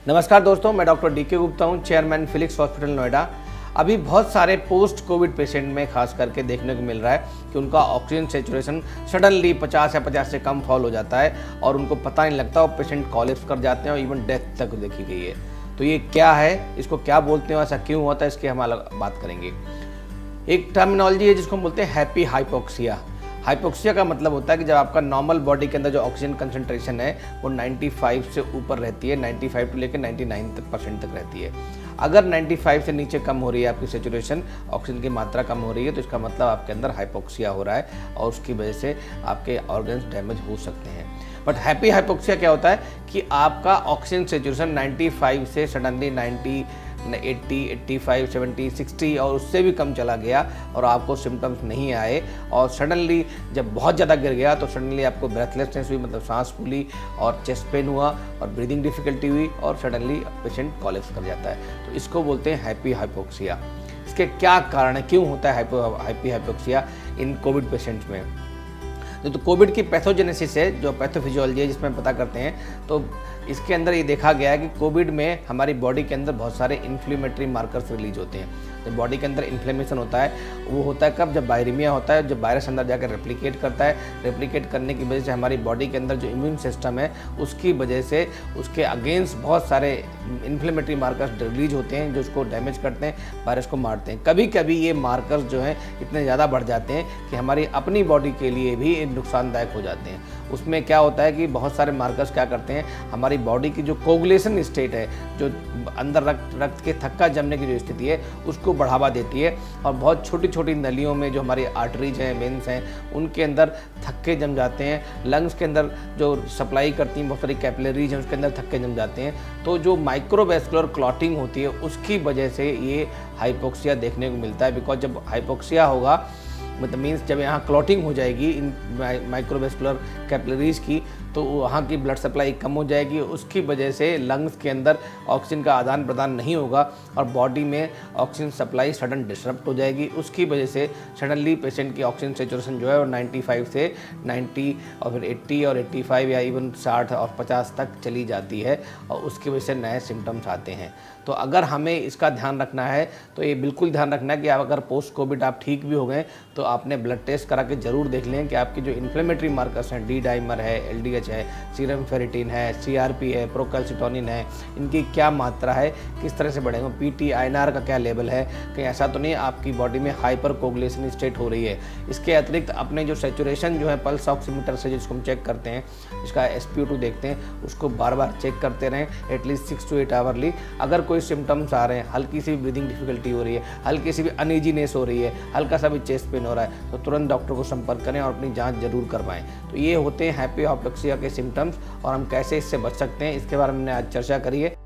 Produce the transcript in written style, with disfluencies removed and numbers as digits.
नमस्कार दोस्तों, मैं डॉक्टर डी के गुप्ता हूँ, चेयरमैन फिलिक्स हॉस्पिटल नोएडा। अभी बहुत सारे पोस्ट कोविड पेशेंट में खास करके देखने को मिल रहा है कि उनका ऑक्सीजन सेचुरेशन सडनली 50 या 50 से कम फॉल हो जाता है और उनको पता नहीं लगता और पेशेंट कोलैप्स कर जाते हैं और इवन डेथ तक देखी गई है। तो ये क्या है, इसको क्या बोलते हैं, ऐसा क्यों होता है, इसकी हम अलग बात करेंगे। एक टर्मिनोलॉजी है जिसको हम बोलते हैं हैप्पी हाइपोक्सिया। हाइपोक्सिया का मतलब होता है कि जब आपका नॉर्मल बॉडी के अंदर जो ऑक्सीजन कंसंट्रेशन है वो 95 से ऊपर रहती है, 95 टू लेकर 99% तक रहती है। अगर 95 से नीचे कम हो रही है आपकी सेचुरेशन, ऑक्सीजन की मात्रा कम हो रही है, तो इसका मतलब आपके अंदर हाइपोक्सिया हो रहा है और उसकी वजह से आपके ऑर्गन्स डैमेज हो सकते हैं। बट हैप्पी हाइपोक्सिया क्या होता है कि आपका ऑक्सीजन सेचुरेशन 95 से सडनली 90, 80, 85, 70, 60 और उससे भी कम चला गया और आपको सिम्टम्स नहीं आए और सडनली जब बहुत ज़्यादा गिर गया तो सडनली आपको ब्रेथलेसनेस हुई, मतलब सांस फूली और चेस्ट पेन हुआ और ब्रीदिंग डिफिकल्टी हुई और सडनली पेशेंट कोलैप्स कर जाता है। तो इसको बोलते हैं हैप्पी हाइपोक्सिया। इसके क्या कारण है, क्यों होता है हैप्पी हाइपोक्सिया इन कोविड पेशेंट्स में। तो कोविड की पैथोजेनेसिस है, जो पैथोफिजियोलॉजी है, जिसमें पता करते हैं, तो इसके अंदर ये देखा गया है कि कोविड में हमारी बॉडी के अंदर बहुत सारे इन्फ्लेमेटरी मार्कर्स रिलीज होते हैं। जब बॉडी के अंदर इन्फ्लेमेशन होता है वो होता है कब, जब वायरेमिया होता है, जब वायरस अंदर जाकर रेप्लिकेट करता है। रेप्लिकेट करने की वजह से हमारी बॉडी के अंदर जो इम्यून सिस्टम है उसकी वजह से उसके अगेंस्ट बहुत सारे इन्फ्लेमेटरी मार्कर्स रिलीज होते हैं जो उसको डैमेज करते हैं, वायरस को मारते हैं। कभी कभी ये मार्कर्स जो हैं इतने ज़्यादा बढ़ जाते हैं कि हमारी अपनी बॉडी के लिए भी नुकसानदायक हो जाते हैं। उसमें क्या होता है कि बहुत सारे मार्कर्स क्या करते हैं, हमारी बॉडी की जो कोगुलेशन स्टेट है, जो अंदर रक्त के थक्का जमने की जो स्थिति है उसको बढ़ावा देती है और बहुत छोटी छोटी नलियों में जो हमारी आर्टरीज हैं, वेन्स हैं, उनके अंदर थक्के जम जाते हैं। लंग्स के अंदर जो सप्लाई करती हैं बहुत सारी कैपिलरीज हैं उसके अंदर थक्के जम जाते हैं। तो जो माइक्रोवेस्कुलर क्लॉटिंग होती है उसकी वजह से ये हाइपोक्सिया देखने को मिलता है। बिकॉज जब हाइपोक्सिया होगा मतलब मीन्स जब यहाँ क्लॉटिंग हो जाएगी इन माइक्रोवेस्कुलर कैपिलरीज की, तो वहाँ की ब्लड सप्लाई कम हो जाएगी। उसकी वजह से लंग्स के अंदर ऑक्सीजन का आदान प्रदान नहीं होगा और बॉडी में ऑक्सीजन सप्लाई सडन डिस्टर्ब हो जाएगी। उसकी वजह से सडनली पेशेंट की ऑक्सीजन सेचुरेशन जो है वो 95 से 90 और फिर 80 और 85 या इवन 60 और 50 तक चली जाती है और उसकी वजह से नए सिम्टम्स आते हैं। तो अगर हमें इसका ध्यान रखना है तो ये बिल्कुल ध्यान रखना है कि आप अगर पोस्ट कोविड आप ठीक भी हो गए तो आपने ब्लड टेस्ट करा के ज़रूर देख लें कि आपकी जो इन्फ्लेमेटरी मार्कर्स हैं, डी डाइमर है, LDH है, सीरम फेरिटिन है, CRP है, प्रोकैल्सिटोनिन है, इनकी क्या मात्रा है, किस तरह से बढ़ेंगे, PT INR का क्या लेवल है, कहीं ऐसा तो नहीं आपकी बॉडी में हाइपर कोगुलेशन स्टेट हो रही है। इसके अतिरिक्त अपने जो सेचुरेशन जो है पल्स ऑक्सीमीटर से जिसको हम चेक करते हैं, इसका SpO2 देखते हैं, उसको बार बार चेक करते रहें एटलीस्ट 6 to 8 आवर्ली। अगर कोई सिम्टम्स आ रहे हैं, हल्की सी भी ब्रीदिंग डिफिकल्टी हो रही है, हल्की सी भी अनईजीनेस हो रही है, हल्का सा भी चेस्ट पेन हो रहा है, तो तुरंत डॉक्टर को संपर्क करें और अपनी जांच जरूर करवाएं। तो ये होते हैं हैप्पी हाइपोक्सिया के सिम्टम्स और हम कैसे इससे बच सकते हैं इसके बारे में हमने आज चर्चा करी है।